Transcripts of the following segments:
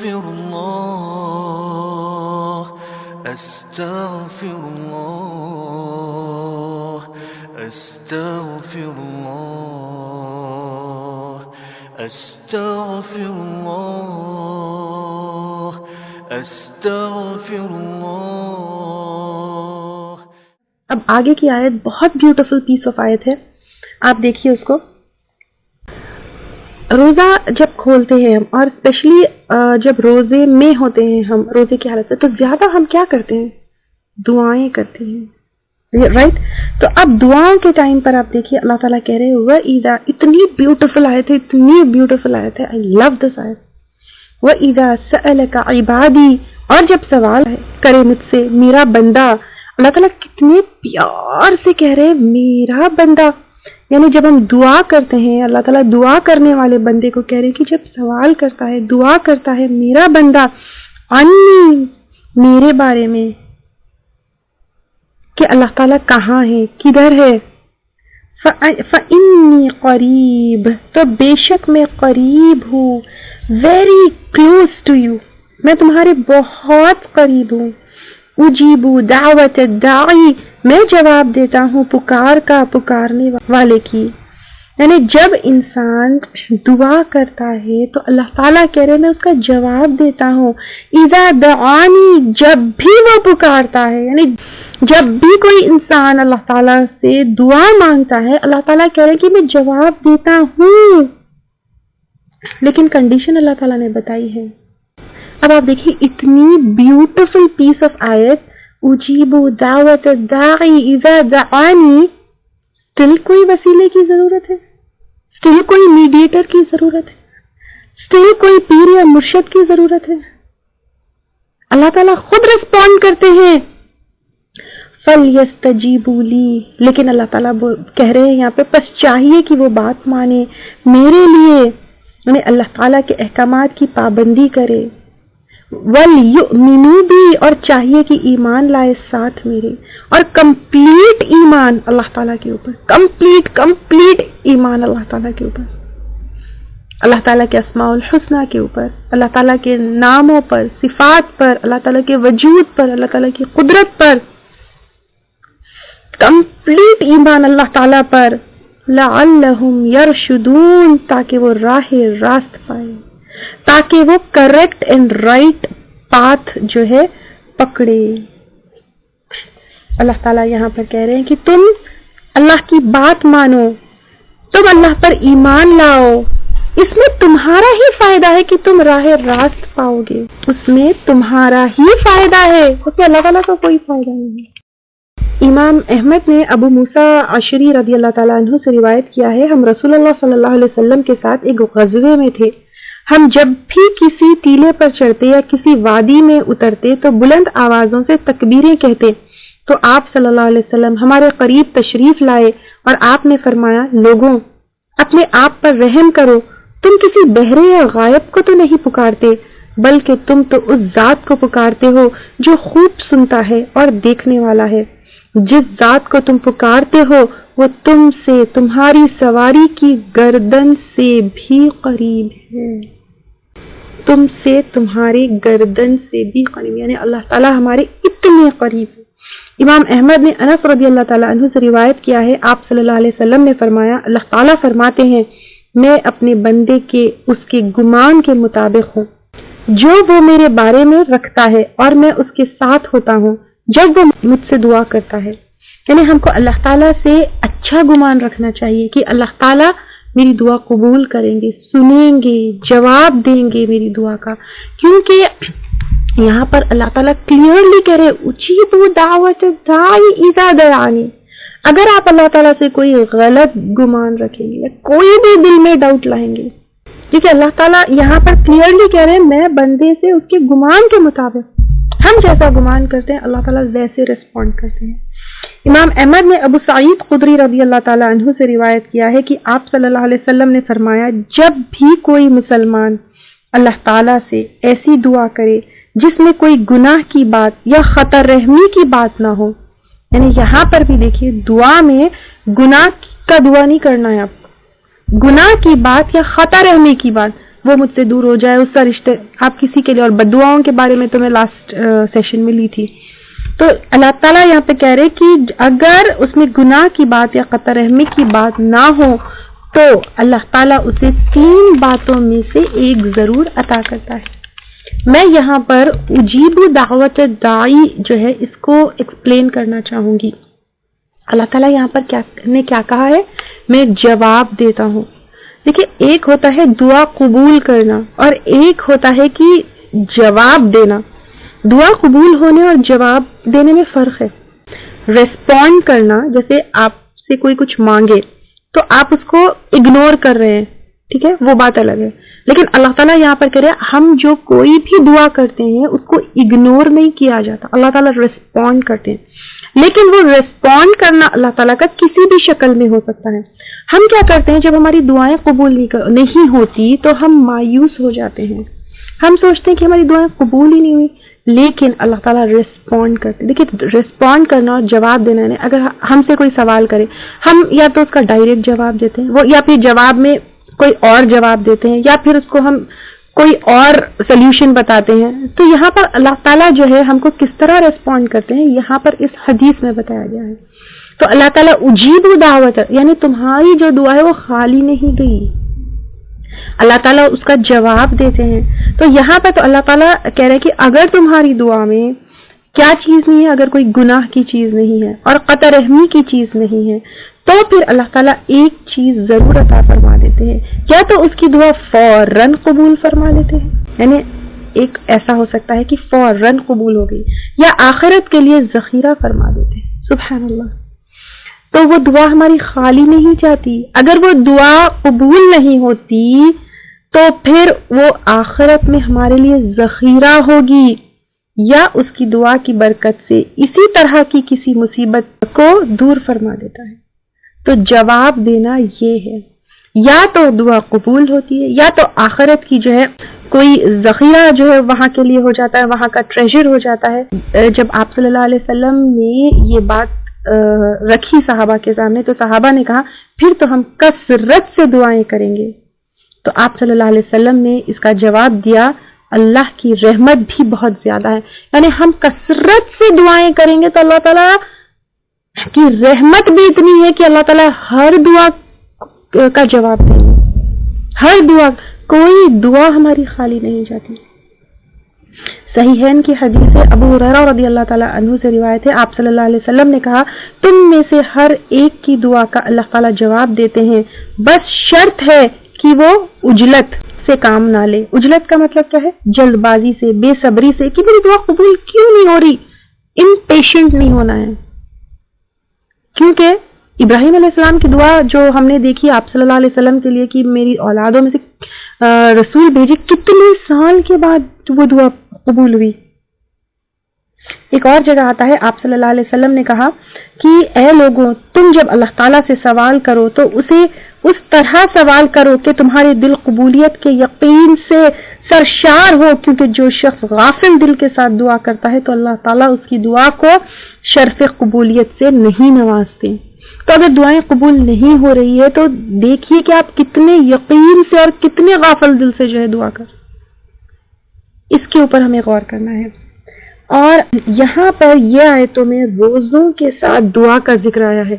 أستغفر الله أستغفر الله أستغفر الله أستغفر الله. اب آگے کی آیت بہت بیوٹیفل پیس آف آیت ہے، آپ دیکھیے اس کو. روزہ جب کھولتے ہیں ہم، اور اسپیشلی جب روزے میں ہوتے ہیں ہم، روزے کی حالت سے، تو زیادہ ہم کیا کرتے ہیں؟ دعائیں کرتے ہیں، رائٹ؟ تو اب دعاؤں کے ٹائم پر آپ دیکھیے اللہ تعالیٰ کہہ رہے وَإِذَا، اتنی بیوٹیفل آیت ہے، اتنی بیوٹیفل آیت ہے، آئی لو دس آیت. وَإِذَا سَأَلَكَ عِبَادِي، اور جب سوال کرے مجھ سے میرا بندہ، اللہ تعالیٰ کتنے پیار سے کہہ رہے میرا بندہ. یعنی جب ہم دعا کرتے ہیں، اللہ تعالیٰ دعا کرنے والے بندے کو کہہ رہے کہ جب سوال کرتا ہے، دعا کرتا ہے میرا بندہ، انی، میرے بارے میں، کہ اللہ تعالیٰ کہاں ہے، کدھر ہے. فَإِنِّي قریب، تو بے شک میں قریب ہوں، ویری کلوز ٹو یو، میں تمہارے بہت قریب ہوں. اجیب دعوت الداعی، میں جواب دیتا ہوں پکار کا، پکارنے والے کی. یعنی جب انسان دعا کرتا ہے تو اللہ تعالیٰ کہہ رہے میں اس کا جواب دیتا ہوں. اذا دعانی، جب بھی وہ پکارتا ہے، یعنی جب بھی کوئی انسان اللہ تعالیٰ سے دعا مانگتا ہے، اللہ تعالیٰ کہہ رہے کہ میں جواب دیتا ہوں، لیکن کنڈیشن اللہ تعالیٰ نے بتائی ہے. اب آپ دیکھیے اتنی بیوٹیفل پیس آف آیت، اجیب دعوت الداعی اذا دعانی. اسٹل کوئی وسیلے کی ضرورت ہے، اسٹل کوئی میڈیٹر کی ضرورت ہے، اسٹل کوئی پیر یا مرشد کی ضرورت ہے. اللہ تعالیٰ خود رسپونڈ کرتے ہیں. فَلْيَسْتَجِيبُوا لِي، لیکن اللہ تعالیٰ کہہ رہے ہیں یہاں پہ بس چاہیے کہ وہ بات مانے میرے لیے، یعنی اللہ تعالیٰ کے احکامات کی پابندی کرے. وَلْيُؤْمِنُوا بِي، اور چاہیے کہ ایمان لائے ساتھ میرے، اور کمپلیٹ ایمان اللہ تعالیٰ کے اوپر، کمپلیٹ ایمان اللہ تعالیٰ کے اوپر، اللہ تعالیٰ کے اسماء الحسنہ کے اوپر، اللہ تعالیٰ کے ناموں پر، صفات پر، اللہ تعالیٰ کے وجود پر، اللہ تعالیٰ کی قدرت پر، کمپلیٹ ایمان اللہ تعالیٰ پر. لَعَلَّهُمْ يَرْشُدُونَ، تاکہ وہ راہ راست پائے، تاکہ وہ کریکٹ اینڈ رائٹ پاتھ جو ہے پکڑے. اللہ تعالیٰ یہاں پر کہہ رہے ہیں کہ تم اللہ کی بات مانو، تم اللہ پر ایمان لاؤ، اس میں تمہارا ہی فائدہ ہے کہ تم راہ راست پاؤ گے، اس میں تمہارا ہی فائدہ ہے، اس میں اللہ تعالیٰ کا کوئی فائدہ نہیں ہے. امام احمد نے ابو موسیٰ عشری رضی اللہ تعالیٰ عنہ سے روایت کیا ہے، ہم رسول اللہ صلی اللہ علیہ وسلم کے ساتھ ایک غزوے میں تھے. ہم جب بھی کسی ٹیلے پر چڑھتے یا کسی وادی میں اترتے تو بلند آوازوں سے تکبیریں کہتے. تو آپ صلی اللہ علیہ وسلم ہمارے قریب تشریف لائے اور آپ نے فرمایا، لوگوں اپنے آپ پر رحم کرو، تم کسی بہرے یا غائب کو تو نہیں پکارتے، بلکہ تم تو اس ذات کو پکارتے ہو جو خوب سنتا ہے اور دیکھنے والا ہے. جس ذات کو تم پکارتے ہو وہ تم سے تمہاری سواری کی گردن سے بھی قریب ہے، تم سے تمہاری گردن سے بھی قریب، یعنی اللہ تعالیٰ ہمارے اتنے قریب ہے. امام احمد نے انس رضی اللہ تعالیٰ عنہ سے روایت کیا ہے، آپ صلی اللہ علیہ وسلم نے فرمایا، اللہ تعالیٰ فرماتے ہیں میں اپنے بندے کے اس کے گمان کے مطابق ہوں جو وہ میرے بارے میں رکھتا ہے، اور میں اس کے ساتھ ہوتا ہوں جب وہ مجھ سے دعا کرتا ہے. یعنی ہم کو اللہ تعالیٰ سے اچھا گمان رکھنا چاہیے کہ اللہ تعالیٰ میری دعا قبول کریں گے، سنیں گے، جواب دیں گے میری دعا کا. کیونکہ یہاں پر اللہ تعالیٰ کلیئرلی کہہ رہے اجیب دعوت الداعی اذا دعانی. اگر آپ اللہ تعالیٰ سے کوئی غلط گمان رکھیں گے یا کوئی بھی دل میں ڈاؤٹ لائیں گے، کیونکہ اللہ تعالیٰ یہاں پر کلیئرلی کہہ رہے ہیں میں بندے سے اس کے گمان کے مطابق، ہم جیسا گمان کرتے ہیں اللہ تعالیٰ ویسے رسپونڈ کرتے ہیں. امام احمد نے ابو سعید خدری رضی اللہ تعالیٰ عنہ سے روایت کیا ہے کہ آپ صلی اللہ علیہ وسلم نے فرمایا، جب بھی کوئی مسلمان اللہ تعالیٰ سے ایسی دعا کرے جس میں کوئی گناہ کی بات یا خطا رحمی کی بات نہ ہو، یعنی یہاں پر بھی دیکھیے دعا میں گناہ کا دعا نہیں کرنا ہے، آپ گناہ کی بات یا خطا رحمی کی بات، وہ مجھ سے دور ہو جائے، اس کا رشتے آپ کسی کے لیے، اور بددعاؤں کے بارے میں تو میں لاسٹ سیشن میں لی تھی. تو اللہ تعالیٰ یہاں پہ کہہ رہے کہ اگر اس میں گناہ کی بات یا قطع رحمی کی بات نہ ہو تو اللہ تعالیٰ اسے 3 باتوں میں سے ایک ضرور عطا کرتا ہے. میں یہاں پر اجیب دعوت داعی جو ہے اس کو ایکسپلین کرنا چاہوں گی. اللہ تعالیٰ یہاں پر کیا کہا ہے؟ میں جواب دیتا ہوں. دیکھیں، ایک ہوتا ہے دعا قبول کرنا اور ایک ہوتا ہے کہ جواب دینا. دعا قبول ہونے اور جواب دینے میں فرق ہے. ریسپونڈ کرنا، جیسے آپ سے کوئی کچھ مانگے تو آپ اس کو اگنور کر رہے ہیں، ٹھیک ہے، وہ بات الگ ہے. لیکن اللہ تعالیٰ یہاں پر کہہ رہے ہیں ہم جو کوئی بھی دعا کرتے ہیں اس کو اگنور نہیں کیا جاتا. اللہ تعالیٰ ریسپونڈ کرتے ہیں، لیکن وہ ریسپونڈ کرنا اللہ تعالیٰ کا کسی بھی شکل میں ہو سکتا ہے. ہم کیا کرتے ہیں جب ہماری دعائیں قبول نہیں ہوتی تو ہم مایوس ہو جاتے ہیں. ہم سوچتے ہیں کہ ہماری دعائیں قبول ہی نہیں ہوئی، لیکن اللہ تعالیٰ ریسپونڈ کرتے. دیکھیے، ریسپونڈ کرنا اور جواب دینا ہے. اگر ہم سے کوئی سوال کرے، ہم یا تو اس کا ڈائریکٹ جواب دیتے ہیں، وہ یا پھر جواب میں کوئی اور جواب دیتے ہیں، یا پھر اس کو ہم کوئی اور سلیوشن بتاتے ہیں. تو یہاں پر اللہ تعالیٰ جو ہے ہم کو کس طرح ریسپونڈ کرتے ہیں یہاں پر اس حدیث میں بتایا گیا ہے. تو اللہ تعالیٰ اجیب دعوت، یعنی تمہاری جو دعا ہے وہ خالی نہیں گئی، اللہ تعالیٰ اس کا جواب دیتے ہیں. تو یہاں پر تو اللہ تعالیٰ کہہ رہے کہ اگر تمہاری دعا میں کیا چیز نہیں ہے، اگر کوئی گناہ کی چیز نہیں ہے اور قطع رحمی کی چیز نہیں ہے تو پھر اللہ تعالیٰ ایک چیز ضرور عطا فرما دیتے ہیں. یا تو اس کی دعا فوراً قبول فرما لیتے ہیں، یعنی ایک ایسا ہو سکتا ہے کہ فوراً قبول ہو گئی، یا آخرت کے لیے ذخیرہ فرما دیتے ہیں. سبحان اللہ. تو وہ دعا ہماری خالی نہیں جاتی. اگر وہ دعا قبول نہیں ہوتی تو پھر وہ آخرت میں ہمارے لیے ذخیرہ ہوگی، یا اس کی دعا کی برکت سے اسی طرح کی کسی مصیبت کو دور فرما دیتا ہے. تو جواب دینا یہ ہے، یا تو دعا قبول ہوتی ہے یا تو آخرت کی جو ہے کوئی ذخیرہ جو ہے وہاں کے لیے ہو جاتا ہے، وہاں کا ٹریجر ہو جاتا ہے. جب آپ صلی اللہ علیہ وسلم نے یہ بات رکھی صحابہ کے سامنے تو صحابہ نے کہا پھر تو ہم کثرت سے دعائیں کریں گے. تو آپ صلی اللہ علیہ وسلم نے اس کا جواب دیا اللہ کی رحمت بھی بہت زیادہ ہے، یعنی ہم کثرت سے دعائیں کریں گے تو اللہ تعالیٰ کی رحمت بھی اتنی ہے کہ اللہ تعالیٰ ہر دعا کا جواب دیں گے. ہر دعا، کوئی دعا ہماری خالی نہیں جاتی. صحیحین کی حدیث ہے، ابو ہریرہ رضی اللہ تعالیٰ عنہ سے روایت ہے، آپ صلی اللہ علیہ وسلم نے کہا تم میں سے ہر ایک کی دعا کا اللہ تعالیٰ جواب دیتے ہیں، بس شرط ہے کہ وہ عجلت سے کام نہ لے. عجلت کا مطلب کیا ہے؟ جلد بازی سے، بے صبری سے کہ میری دعا قبول کیوں نہیں ہو رہی. امپیشنٹ نہیں ہونا ہے، کیونکہ ابراہیم علیہ السلام کی دعا جو ہم نے دیکھی آپ صلی اللہ علیہ وسلم کے لیے کہ میری اولادوں میں سے رسول بھیجے، کتنے سال کے بعد وہ دعا قبول ہوئی. ایک اور جگہ آتا ہے آپ صلی اللہ علیہ وسلم نے کہا کہ اے لوگوں، تم جب اللہ تعالیٰ سے سوال کرو تو اسے اس طرح سوال کرو کہ تمہارے دل قبولیت کے یقین سے سرشار ہو، کیونکہ جو شخص غافل دل کے ساتھ دعا کرتا ہے تو اللہ تعالیٰ اس کی دعا کو شرف قبولیت سے نہیں نوازتے. تو اگر دعائیں قبول نہیں ہو رہی ہے تو دیکھیے کہ آپ کتنے یقین سے اور کتنے غافل دل سے جو ہے دعا کر، اس کے اوپر ہمیں غور کرنا ہے. اور یہاں پر یہ آیتوں میں روزوں کے ساتھ دعا کا ذکر آیا ہے،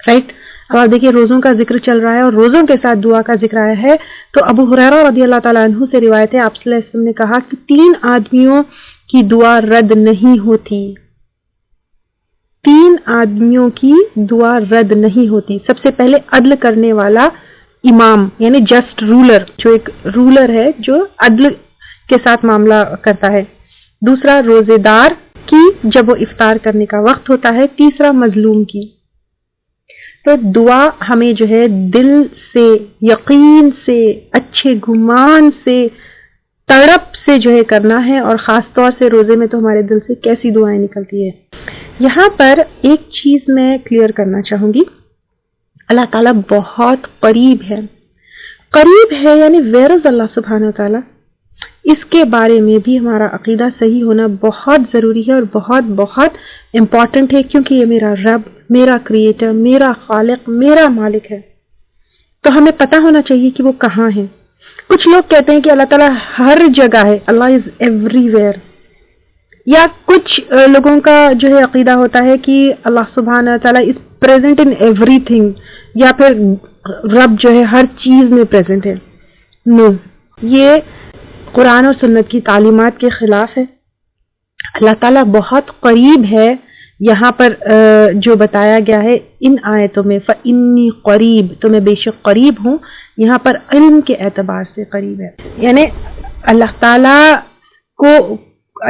رائٹ. اب آپ دیکھیے روزوں کا ذکر چل رہا ہے اور روزوں کے ساتھ دعا کا ذکر آیا ہے. تو ابو ہریرہ رضی اللہ تعالیٰ عنہ سے روایت ہے، آپ صلی اللہ علیہ وسلم نے کہا کہ 3 آدمیوں کی دعا رد نہیں ہوتی. 3 آدمیوں کی دعا رد نہیں ہوتی. سب سے پہلے عدل کرنے والا امام، یعنی جسٹ رولر، جو ایک رولر ہے جو عدل کے ساتھ معاملہ کرتا ہے. دوسرا روزے دار کی جب وہ افطار کرنے کا وقت ہوتا ہے. تیسرا مظلوم کی. تو دعا ہمیں جو ہے دل سے، یقین سے، اچھے گمان سے، تڑپ سے جو ہے کرنا ہے. اور خاص طور سے روزے میں تو ہمارے دل سے کیسی دعائیں نکلتی ہے. یہاں پر ایک چیز میں کلیئر کرنا چاہوں گی، اللہ تعالیٰ بہت قریب ہے. قریب ہے یعنی ویئر از اللہ سبحانہ وتعالیٰ، اس کے بارے میں بھی ہمارا عقیدہ صحیح ہونا بہت ضروری ہے اور بہت بہت امپورٹنٹ ہے، کیونکہ یہ میرا رب، میرا کریٹر، میرا خالق، میرا مالک ہے. تو ہمیں پتہ ہونا چاہیے کہ وہ کہاں ہے. کچھ لوگ کہتے ہیں کہ اللہ تعالیٰ ہر جگہ ہے، اللہ از ایوری ویئر، یا کچھ لوگوں کا جو ہے عقیدہ ہوتا ہے کہ اللہ سبحانہ تعالیٰ is present in every thing, یا پھر رب جو ہے ہر چیز میں پریزنٹ ہے. نو، یہ قرآن اور سنت کی تعلیمات کے خلاف ہے. اللہ تعالیٰ بہت قریب ہے، یہاں پر جو بتایا گیا ہے ان آیتوں میں، فَإِنِّي قریب، تو میں بے شک قریب ہوں، یہاں پر علم کے اعتبار سے قریب ہے. یعنی اللہ تعالیٰ کو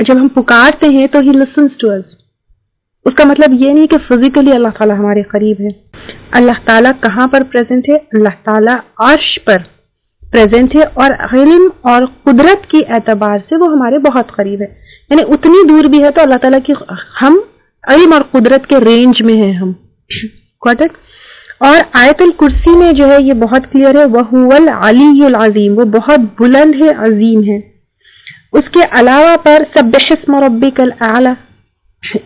جب ہم پکارتے ہیں تو ہی listens to us. اس کا مطلب یہ نہیں کہ فزیکلی اللہ تعالیٰ ہمارے قریب ہے. اللہ تعالیٰ کہاں پر پریزنٹ ہے؟ اللہ تعالیٰ عرش پر پریزنٹ ہے، اور علم اور قدرت کی اعتبار سے وہ ہمارے بہت قریب ہے. یعنی اتنی دور بھی ہے تو اللہ تعالیٰ کی ہم علم اور قدرت کے رینج میں ہیں ہم. اور آیت الکرسی میں جو ہے یہ بہت کلیئر ہے، وَهُوَ الْعَلِيُّ الْعَظِيمُ، وہ بہت بلند ہے، عظیم ہے. اس کے علاوہ پر سبح اسم ربک الاعلی،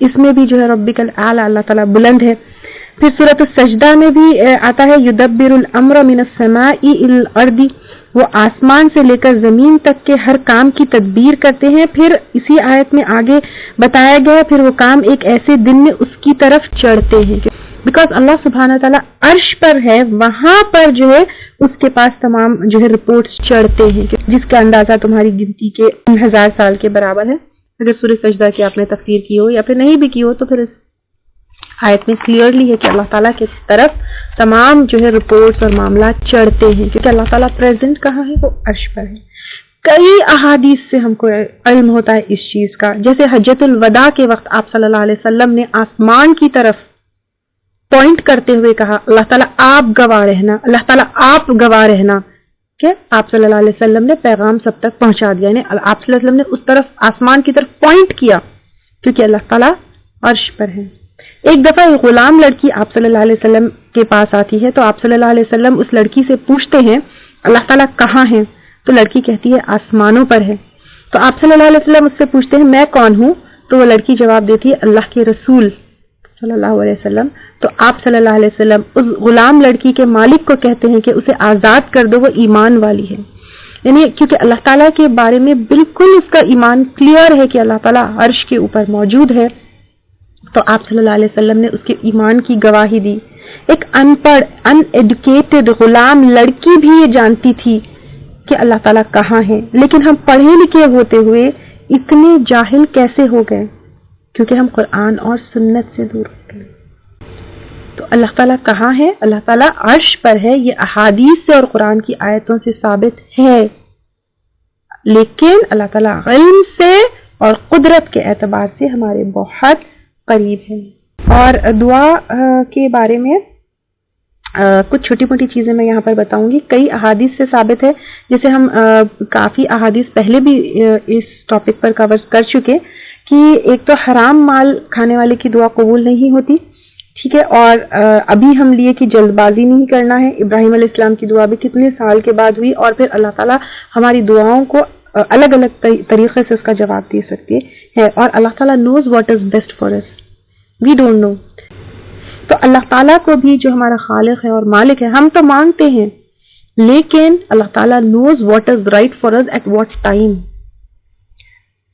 اس میں بھی جو ہے ربک الاعلی اللہ تعالیٰ بلند ہے. پھر سورۃ السجدہ میں بھی آتا ہے یدبر الامر من السماء الى الارض، وہ آسمان سے لے کر زمین تک کے ہر کام کی تدبیر کرتے ہیں. پھر اسی آیت میں آگے بتایا گیا پھر وہ کام ایک ایسے دن میں اس کی طرف چڑھتے ہیں، بیکاز اللہ سبحانہ تعالیٰ عرش پر ہے، وہاں پر جو ہے اس کے پاس تمام جو ہے رپورٹس چڑھتے ہیں، جس کا اندازہ تمہاری گنتی کے 1000 سال کے برابر ہے. اگر سورۃ سجدہ کی آپ نے تفسیر کی ہو یا پھر نہیں بھی کی ہو تو پھر اس آیت میں کلیئرلی ہے کہ اللہ تعالیٰ کی طرف تمام جو ہے رپورٹس اور معاملات چڑھتے ہیں، کیونکہ اللہ تعالیٰ پریزنٹ کہاں ہے؟ وہ عرش پر ہے. کئی احادیث سے ہم کو علم ہوتا ہے اس چیز کا، جیسے حجۃ الوداع کے وقت آپ صلی اللہ علیہ وسلم نے آسمان کی طرف پوائنٹ کرتے ہوئے کہا اللہ تعالیٰ آپ گواہ رہنا، اللہ تعالیٰ آپ گواہ رہنا، کہ آپ صلی اللہ علیہ وسلم نے پیغام سب تک پہنچا دیا. یعنی آپ صلی اللہ علیہ وسلم نے اس طرف آسمان کی طرف پوائنٹ کیا کیونکہ اللہ تعالیٰ عرش پر ہے. ایک دفعہ ایک غلام لڑکی آپ صلی اللہ علیہ وسلم کے پاس آتی ہے تو آپ صلی اللہ علیہ وسلم اس لڑکی سے پوچھتے ہیں اللہ تعالیٰ کہاں ہے؟ تو لڑکی کہتی ہے آسمانوں پر ہے. تو آپ صلی اللہ علیہ وسلم اس سے پوچھتے ہیں میں کون ہوں؟ تو وہ لڑکی جواب دیتی ہے اللہ کے رسول صلی اللہ علیہ وسلم. تو آپ صلی اللہ علیہ وسلم اس غلام لڑکی کے مالک کو کہتے ہیں کہ اسے آزاد کر دو، وہ ایمان والی ہے. یعنی کیونکہ اللہ تعالیٰ کے بارے میں بالکل اس کا ایمان کلیئر ہے کہ اللہ تعالیٰ عرش کے اوپر موجود ہے، تو آپ صلی اللہ علیہ وسلم نے اس کے ایمان کی گواہی دی. ایک ان پڑھ ان ایڈوکیٹڈ غلام لڑکی بھی یہ جانتی تھی کہ اللہ تعالیٰ کہاں ہے، لیکن ہم پڑھے لکھے ہوتے ہوئے اتنے جاہل کیسے ہو گئے؟ کیونکہ ہم قرآن اور سنت سے دور ہو گئے. تو اللہ تعالیٰ کہاں ہے؟ اللہ تعالیٰ عرش پر ہے، یہ احادیث سے اور قرآن کی آیتوں سے ثابت ہے، لیکن اللہ تعالیٰ علم سے اور قدرت کے اعتبار سے ہمارے بہت قریب ہے. اور دعا کے بارے میں کچھ چھوٹی موٹی چیزیں میں یہاں پر بتاؤں گی. کئی احادیث سے ثابت ہے، جیسے ہم کافی احادیث پہلے بھی اس ٹاپک پر کور کر چکے کہ ایک تو حرام مال کھانے والے کی دعا قبول نہیں ہوتی، ٹھیک ہے. اور ابھی ہم لیے کہ جلد بازی نہیں کرنا ہے. ابراہیم علیہ السلام کی دعا بھی کتنے سال کے بعد ہوئی، اور پھر اللہ تعالیٰ ہماری دعاؤں کو الگ الگ طریقے سے اس کا جواب دے سکتے ہیں. اور اللہ تعالیٰ knows what is best for us, we don't know. تو اللہ تعالیٰ کو بھی جو ہمارا خالق ہے اور مالک ہے، ہم تو مانگتے ہیں، لیکن اللہ تعالیٰ knows what is right for us at what time.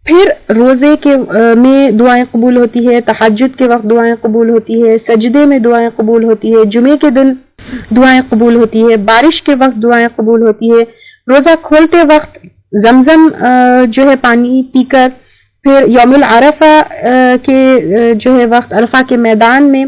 پھر روزے کے میں دعائیں قبول ہوتی ہے، تہجد کے وقت دعائیں قبول ہوتی ہے، سجدے میں دعائیں قبول ہوتی ہے، جمعے کے دن دعائیں قبول ہوتی ہے، بارش کے وقت دعائیں قبول ہوتی ہے، روزہ کھولتے وقت زمزم جو ہے پانی پی کر، پھر یوم العرفہ کے جو ہے وقت عرفہ کے میدان میں.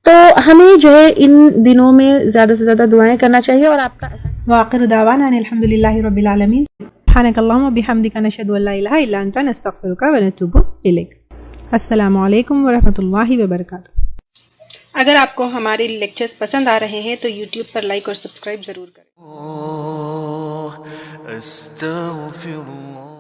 تو ہمیں جو ہے ان دنوں میں زیادہ سے زیادہ دعائیں کرنا چاہیے. اور آپ کا وآخر دعوانا ان الحمدللہ رب العالمین. سبحانک اللہم وبحمدک نشہد ان لا الہ الا انت نستغفرک ونتوب الیک. السلام علیکم ورحمۃ اللہ وبرکاتہ. اگر آپ کو ہمارے لیکچرز پسند آ رہے ہیں تو یوٹیوب پر لائک اور سبسکرائب ضرور کریں. استغفر اللہ.